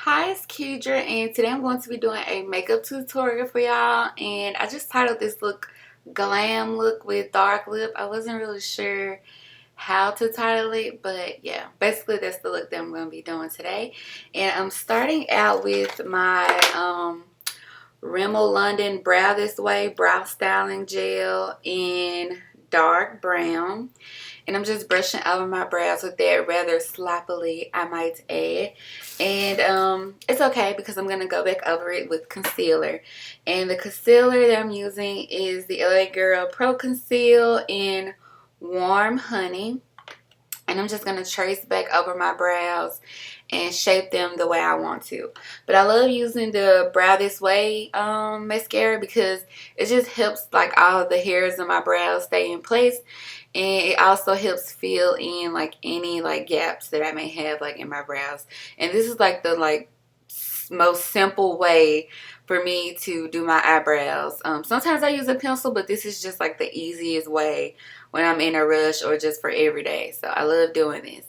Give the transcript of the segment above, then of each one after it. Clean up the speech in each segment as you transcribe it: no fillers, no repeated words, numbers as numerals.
Hi, it's Kedra, and today I'm going to be doing a makeup tutorial for y'all. And I just titled this look Glam Look with Dark Lip. I wasn't really sure how to title it, but yeah, basically that's the look that I'm going to be doing today. And I'm starting out with my Rimmel London Brow This Way Brow Styling Gel in dark brown. And I'm just brushing over my brows with that rather sloppily, I might add. And it's okay because I'm going to go back over it with concealer. And the concealer that I'm using is the LA Girl Pro Conceal in Warm Honey. And I'm just going to trace back over my brows and shape them the way I want to. But I love using the Brow This Way mascara because it just helps like all of the hairs in my brows stay in place. And it also helps fill in like any like gaps that I may have like in my brows. And this is like the most simple way for me to do my eyebrows. Sometimes I use a pencil, but this is just like the easiest way when I'm in a rush or just for every day. So I love doing this.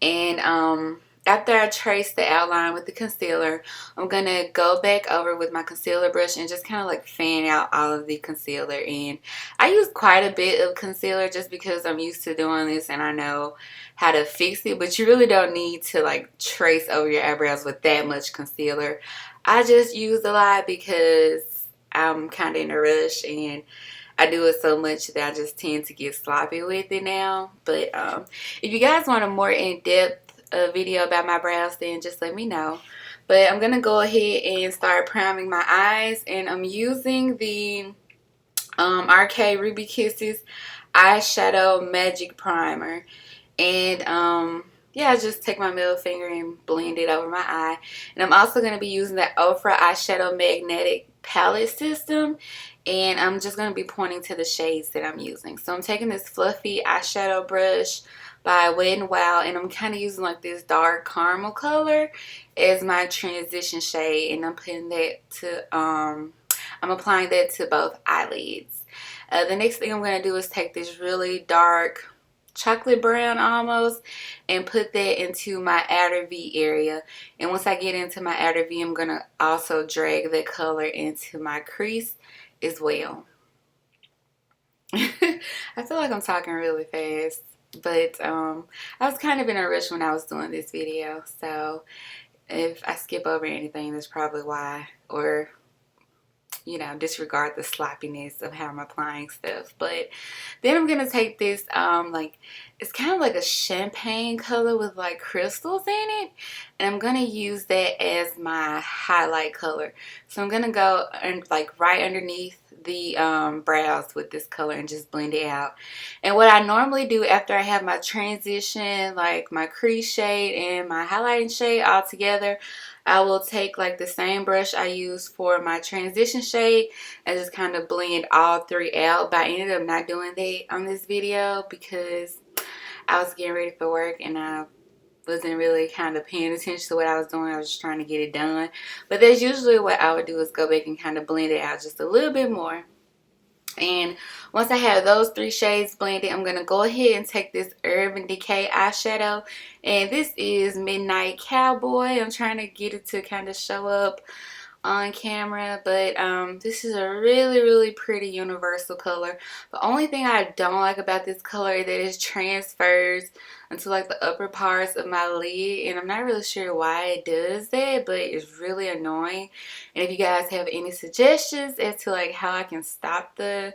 And after I trace the outline with the concealer, I'm going to go back over with my concealer brush and just kind of like fan out all of the concealer. And I use quite a bit of concealer just because I'm used to doing this and I know how to fix it. But you really don't need to like trace over your eyebrows with that much concealer. I just use a lot because I'm kind of in a rush and I do it so much that I just tend to get sloppy with it now. But if you guys want a more in-depth video about my brows, then just let me know. But I'm going to go ahead and start priming my eyes. And I'm using the RK Ruby Kisses Eyeshadow Magic Primer. And yeah, I just take my middle finger and blend it over my eye. And I'm also going to be using the Ofra Eyeshadow Magnetic Palette System. And I'm just going to be pointing to the shades that I'm using. So I'm taking this fluffy eyeshadow brush by Wet n Wild. And I'm kind of using like this dark caramel color as my transition shade. And I'm putting that to, I'm applying that to both eyelids. The next thing I'm going to do is take this really dark chocolate brown almost and put that into my outer V area. And once I get into my outer V, I'm going to also drag that color into my crease as well. I feel like I'm talking really fast, but I was kind of in a rush when I was doing this video, so if I skip over anything, that's probably why, or you know, disregard the sloppiness of how I'm applying stuff. But then I'm gonna take this like, it's kind of like a champagne color with like crystals in it, and I'm gonna use that as my highlight color. So I'm gonna go and like right underneath the brows with this color and just blend it out. And what I normally do after I have my transition, like my crease shade and my highlighting shade all together, I will take like the same brush I use for my transition shade and just kind of blend all three out. But I ended up not doing that on this video because I was getting ready for work and I wasn't really kind of paying attention to what I was doing. I was just trying to get it done. But that's usually what I would do, is go back and kind of blend it out just a little bit more. And once I have those three shades blended, I'm going to go ahead and take this Urban Decay eyeshadow. And this is Midnight Cowboy. I'm trying to get it to kind of show up on camera, but this is a really pretty universal color. The only thing I don't like about this color is that it transfers into like the upper parts of my lid, and I'm not really sure why it does that, but it's really annoying. And if you guys have any suggestions as to like how I can stop the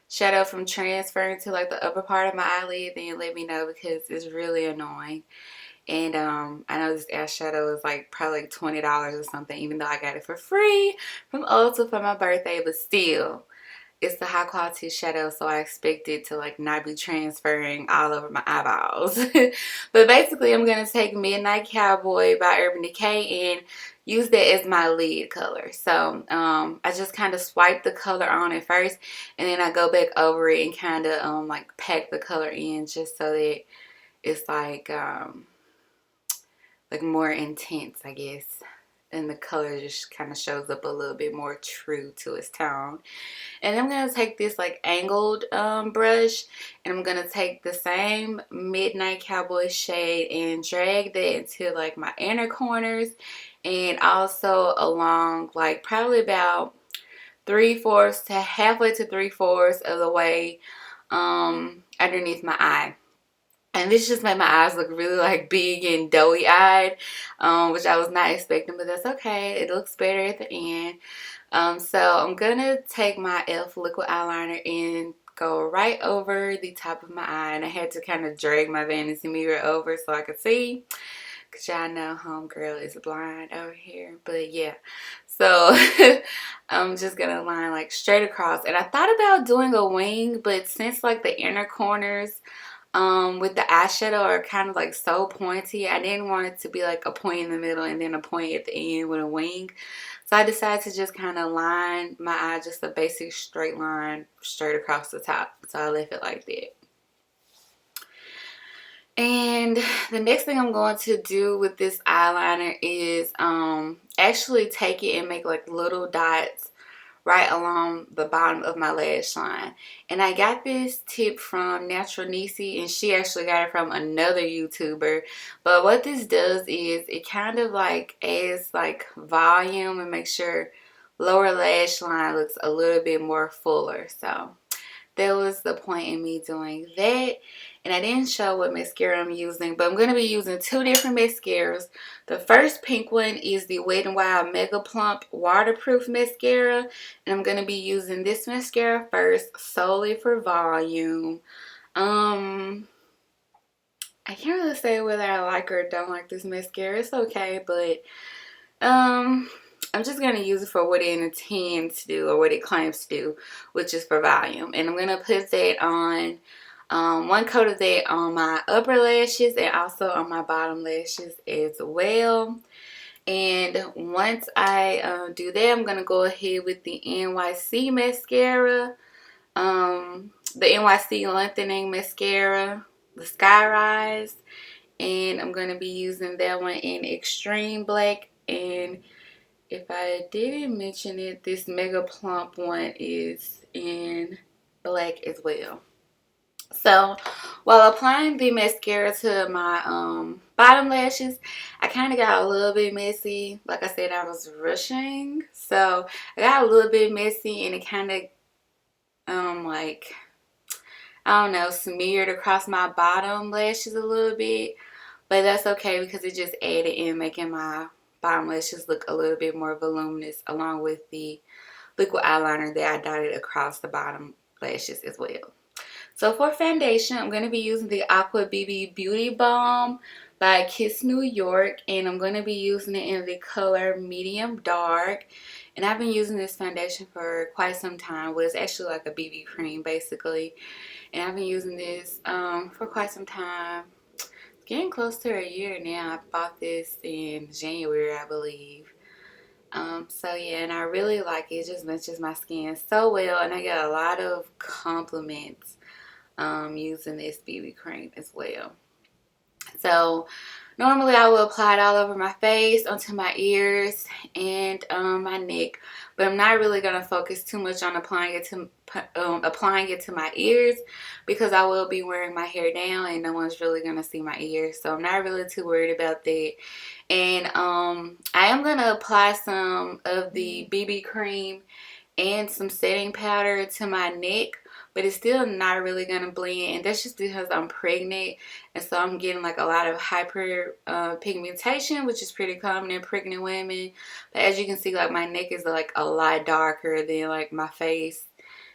shadow from transferring to like the upper part of my eyelid, then let me know because it's really annoying. And I know this eyeshadow is like probably like $20 or something, even though I got it for free from Ulta for my birthday. But still, it's the high quality shadow, so I expect it to like not be transferring all over my eyeballs. But basically, I'm going to take Midnight Cowboy by Urban Decay and use that as my lid color. So I just kind of swipe the color on it first, and then I go back over it and kind of like pack the color in just so that it's like more intense, I guess. and the color just kind of shows up a little bit more true to its tone. And I'm going to take this like angled brush, and I'm going to take the same Midnight Cowboy shade and drag that into like my inner corners, and also along like probably about 3/4 to halfway to 3/4 of the way underneath my eye. And this just made my eyes look really like big and doughy eyed, which I was not expecting, but that's okay. It looks better at the end. So I'm gonna take my e.l.f. liquid eyeliner and go right over the top of my eye, and I had to kind of drag my vanity mirror over so I could see, because y'all know homegirl is blind over here. But yeah, so I'm just gonna line like straight across, and I thought about doing a wing, but since like the inner corners with the eyeshadow are kind of like so pointy, I didn't want it to be like a point in the middle and then a point at the end with a wing. So I decided to just kind of line my eye just a basic straight line straight across the top. So I left it like that. And the next thing I'm going to do with this eyeliner is actually take it and make like little dots right along the bottom of my lash line. And I got this tip from Natural Niecy, and she actually got it from another YouTuber. But what this does is it kind of like adds like volume and makes your lower lash line looks a little bit more fuller. So that was the point in me doing that. And I didn't show what mascara I'm using, but I'm going to be using two different mascaras. The first pink one is the Wet n Wild Mega Plump Waterproof Mascara. And I'm going to be using this mascara first solely for volume. I can't really say whether I like or don't like this mascara. It's okay, but I'm just going to use it for what it intends to do, or what it claims to do, which is for volume. And I'm going to put that on, one coat of that on my upper lashes and also on my bottom lashes as well. And once I do that, I'm going to go ahead with the NYC mascara, the NYC Lengthening Mascara, the Sky Rise. And I'm going to be using that one in Extreme Black. And if I didn't mention it, this Mega Plump one is in black as well. So while applying the mascara to my bottom lashes, I kind of got a little bit messy. Like I said, I was rushing, so I got a little bit messy, and it kind of like, I don't know, smeared across my bottom lashes a little bit. But that's okay, because it just added in, making my bottom lashes look a little bit more voluminous, along with the liquid eyeliner that I dotted across the bottom lashes as well. So for foundation, I'm going to be using the Aqua BB Beauty Balm by Kiss New York, and I'm going to be using it in the color medium dark. And I've been using this foundation for quite some time. Well, it's actually like a BB cream basically, and I've been using this for quite some time. It's getting close to a year now. I bought this in January, I believe. So yeah, and I really like it. It just matches my skin so well, and I get a lot of compliments using this BB cream as well. So normally I will apply it all over my face, onto my ears, and my neck, but I'm not really going to focus too much on applying it to my ears, because I will be wearing my hair down and no one's really going to see my ears, so I'm not really too worried about that. And I am going to apply some of the BB cream and some setting powder to my neck, but it's still not really going to blend, and that's just because I'm pregnant, and so I'm getting like a lot of hyper pigmentation, which is pretty common in pregnant women. But as you can see, like my neck is like a lot darker than like my face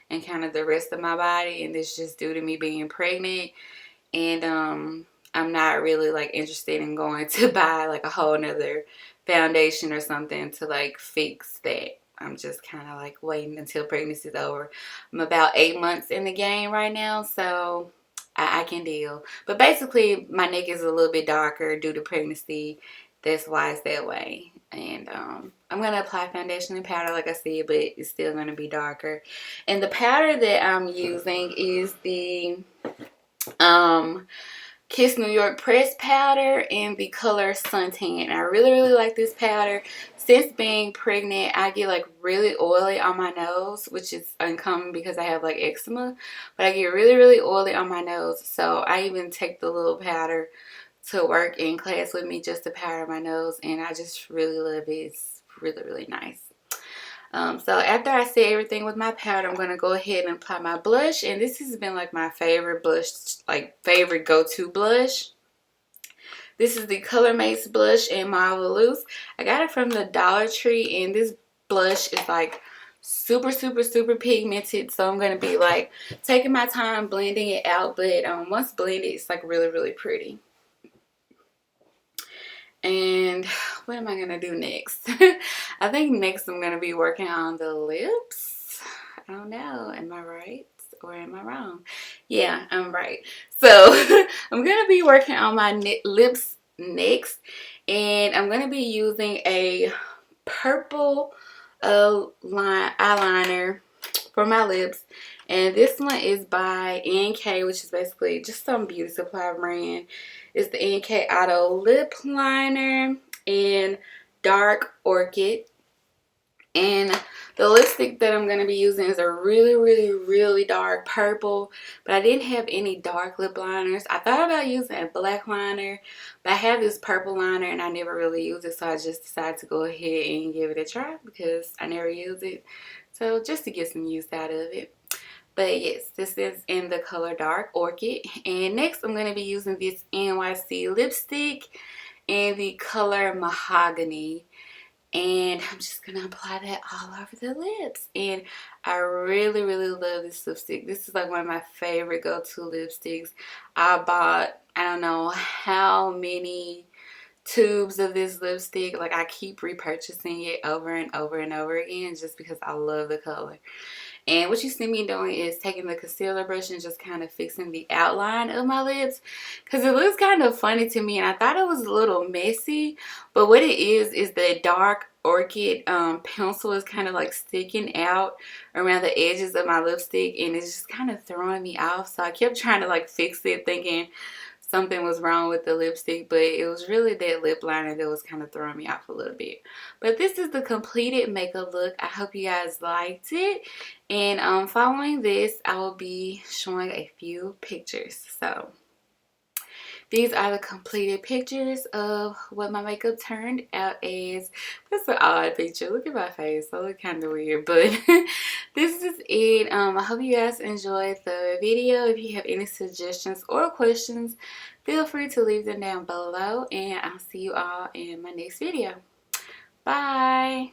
and kind of the rest of my body, and it's just due to me being pregnant. And I'm not really like interested in going to buy like a whole nother foundation or something to like fix that. I'm just kind of like waiting until pregnancy is over. I'm about 8 months in the game right now, so I can deal. But basically, my neck is a little bit darker due to pregnancy. That's why it's that way. And I'm going to apply foundation and powder, like I said, but it's still going to be darker. And the powder that I'm using is the Kiss New York pressed powder in the color Suntan. I really like this powder. Since being pregnant, I get like really oily on my nose, which is uncommon because I have like eczema, but I get really oily on my nose. So I even take the little powder to work in class with me just to powder my nose, and I just really love it. It's really nice. So after I set everything with my powder, I'm going to go ahead and apply my blush. And this has been like my favorite blush, like favorite go-to blush. This is the Color Mates blush in Mauve Loose. I got it from the Dollar Tree, and this blush is like super pigmented. So I'm going to be like taking my time blending it out. But once blended, it's like really pretty. And what am I going to do next? I think next I'm going to be working on the lips. I don't know. Am I right or am I wrong? Yeah, I'm right. So I'm going to be working on my lips next. And I'm going to be using a purple eyeliner for my lips. And this one is by NK, which is basically just some beauty supply brand. It's the NK Auto Lip Liner in Dark Orchid. And the lipstick that I'm going to be using is a really dark purple. But I didn't have any dark lip liners. I thought about using a black liner, but I have this purple liner and I never really use it. So I just decided to go ahead and give it a try because I never use it. So just to get some use out of it. But yes, this is in the color Dark Orchid. And next I'm going to be using this NYC lipstick in the color Mahogany. And I'm just going to apply that all over the lips. And I really love this lipstick. This is like one of my favorite go-to lipsticks. I bought, I don't know how many tubes of this lipstick. Like I keep repurchasing it over and over again just because I love the color. And what you see me doing is taking the concealer brush and just kind of fixing the outline of my lips because it looks kind of funny to me, and I thought it was a little messy, but what it is the Dark Orchid pencil is kind of like sticking out around the edges of my lipstick, and it's just kind of throwing me off. So I kept trying to like fix it, thinking something was wrong with the lipstick, but it was really that lip liner that was kind of throwing me off a little bit. But this is the completed makeup look. I hope you guys liked it. And following this, I will be showing a few pictures. So these are the completed pictures of what my makeup turned out as. That's an odd picture. Look at my face. I look kind of weird, but this is it. I hope you guys enjoyed the video. If you have any suggestions or questions, feel free to leave them down below, and I'll see you all in my next video. Bye.